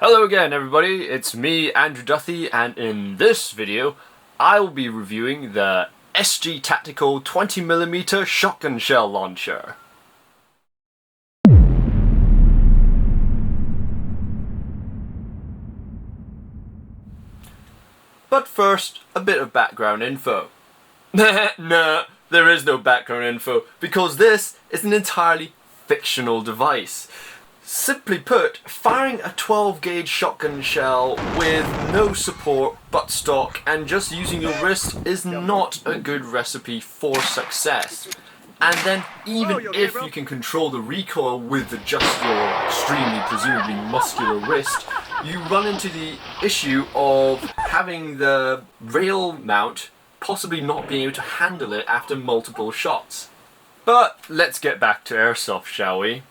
Hello again everybody, it's me, Andrew Duthie, and in this video I will be reviewing the SG Tactical 20mm shotgun shell launcher. But first, a bit of background info. Nah, there is no background info, because this is an entirely fictional device. Simply put, firing a 12 gauge shotgun shell with no support but stock and just using your wrist is not a good recipe for success. And then even if you can control the recoil with just your extremely presumably muscular wrist, you run into the issue of having the rail mount possibly not being able to handle it after multiple shots. But let's get back to airsoft, shall we?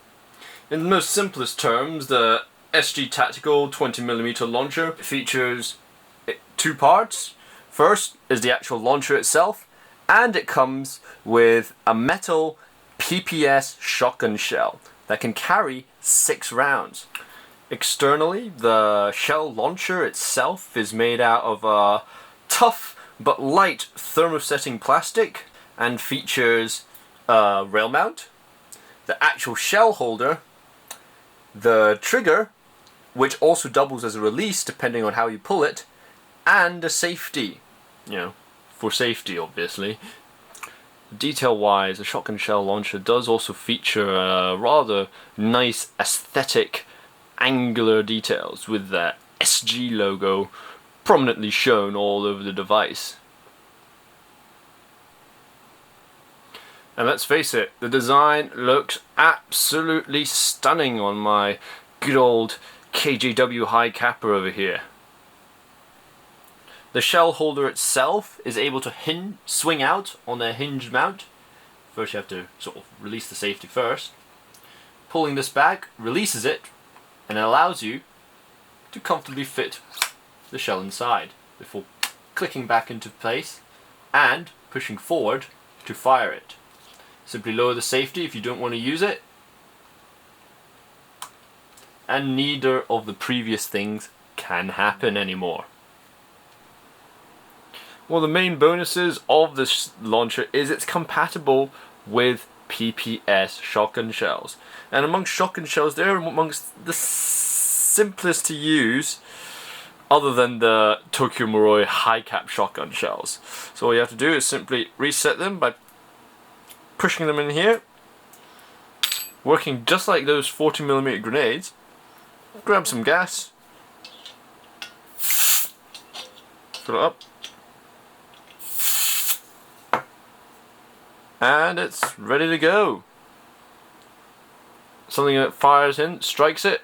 In the most simplest terms, the SG Tactical 20mm launcher features two parts. First is the actual launcher itself, and it comes with a metal PPS shotgun shell that can carry 6 rounds. Externally, the shell launcher itself is made out of a tough but light thermosetting plastic and features a rail mount, the actual shell holder, the trigger, which also doubles as a release depending on how you pull it, and a safety, for safety obviously. Detail wise, the shotgun shell launcher does also feature a rather nice aesthetic angular details with the SG logo prominently shown all over the device. And let's face it, the design looks absolutely stunning on my good old KJW high capper over here. The shell holder itself is able to swing out on a hinged mount. First you have to sort of release the safety first. Pulling this back releases it and it allows you to comfortably fit the shell inside before clicking back into place and pushing forward to fire it. Simply lower the safety if you don't want to use it. And neither of the previous things can happen anymore. One of the main bonuses of this launcher is it's compatible with PPS shotgun shells. And amongst shotgun shells, they're amongst the simplest to use other than the Tokyo Marui high cap shotgun shells. So all you have to do is simply reset them by pushing them in here, working just like those 40mm grenades. Grab some gas, fill it up, and it's ready to go. Something that fires in, strikes it,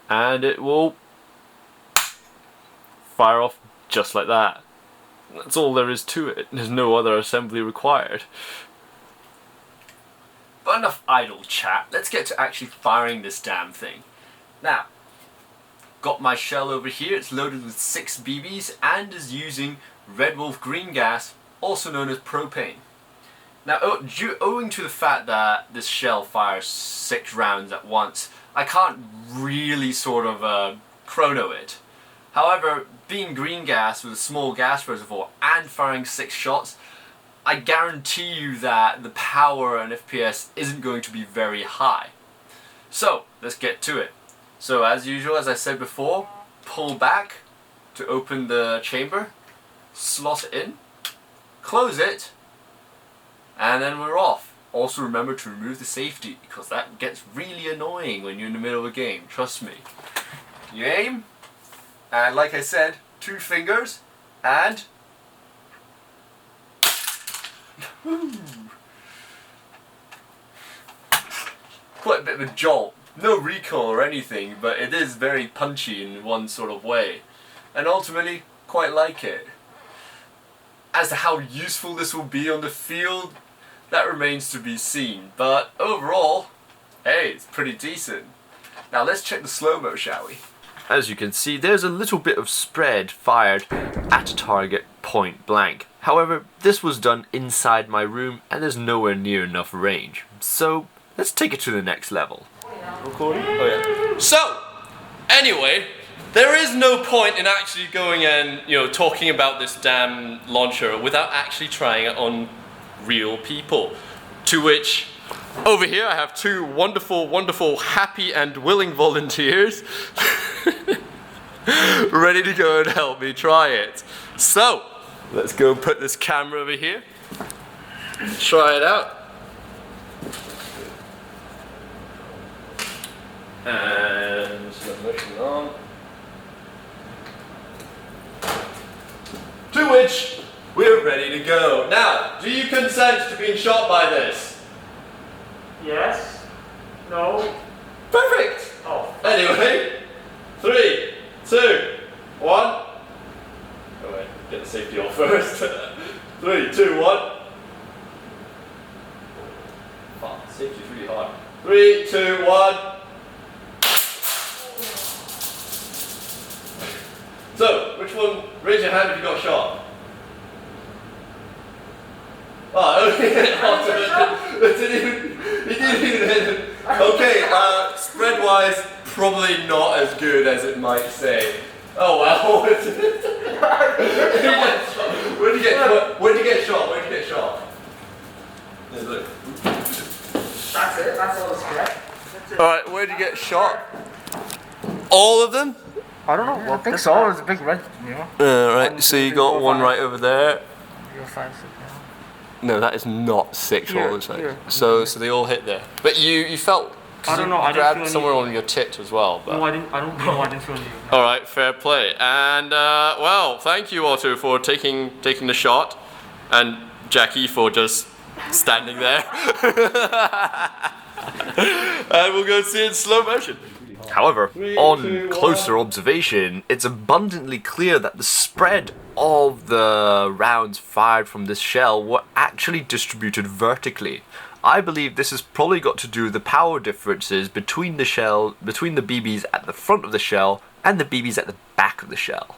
and it will fire off just like that. That's all there is to it. There's no other assembly required. But enough idle chat. Let's get to actually firing this damn thing. Now, got my shell over here. It's loaded with 6 BBs and is using Red Wolf green gas, also known as propane. Now, owing to the fact that this shell fires 6 rounds at once, I can't really sort of chrono it. However, being green gas with a small gas reservoir and firing 6 shots, I guarantee you that the power and FPS isn't going to be very high. So, let's get to it. So as usual, as I said before, pull back to open the chamber, slot it in, close it, and then we're off. Also remember to remove the safety, because that gets really annoying when you're in the middle of a game, trust me. You aim, and like I said, 2 fingers, and quite a bit of a jolt. No recoil or anything, but it is very punchy in one sort of way. And ultimately, quite like it. As to how useful this will be on the field, that remains to be seen. But overall, hey, it's pretty decent. Now let's check the slow-mo, shall we? As you can see, there's a little bit of spread fired at a target point blank. However, this was done inside my room and there's nowhere near enough range. So let's take it to the next level. recording? Oh yeah. So, anyway, there is no point in actually going and, you know, talking about this damn launcher without actually trying it on real people. To which, over here I have two wonderful, wonderful, happy and willing volunteers ready to go and help me try it. So, let's go and put this camera over here. Try it out. And slow motion on. To which we're ready to go. Now, do you consent to being shot by this? Yes. No. Perfect! Oh. Anyway, 3, 2, 1. Oh wait, get the safety off first. 3, 2, 1. Fuck, safety's really hard. 3, 2, 1. So, which one? Raise your hand if you got shot. Oh, okay. He didn't even hit him. Okay, spread-wise, probably not as good as it might say. Oh wow. Where'd you get shot? Where'd you get shot? Yeah, look. That's it. That's all the spread. Alright, where'd you get shot? All of them? I don't know. I think so. It's a big red, you know. Right, so you got one right over there. You're 5, 6 now. No, that is not 6 Here, all the time. here. So they all hit there. But you felt, I don't know, I you didn't grabbed feel somewhere any- on your tit as well. But. No, I don't know. I didn't feel any. Alright, fair play. And well, thank you Otto for taking the shot. And Jackie for just standing there. And we'll go see it in slow motion. However, on closer observation, it's abundantly clear that the spread of the rounds fired from this shell were actually distributed vertically. I believe this has probably got to do with the power differences between the BBs at the front of the shell and the BBs at the back of the shell.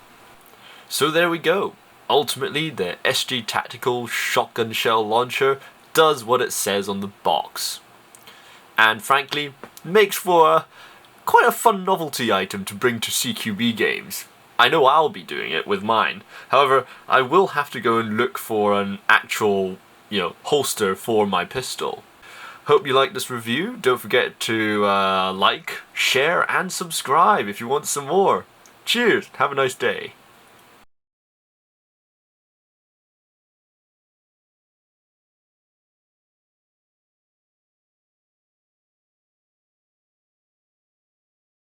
So there we go. Ultimately, the SG Tactical Shotgun Shell Launcher does what it says on the box. And frankly, makes for quite a fun novelty item to bring to CQB games. I know I'll be doing it with mine. However, I will have to go and look for an actual, holster for my pistol. Hope you liked this review. Don't forget to like, share and subscribe if you want some more. Cheers, have a nice day.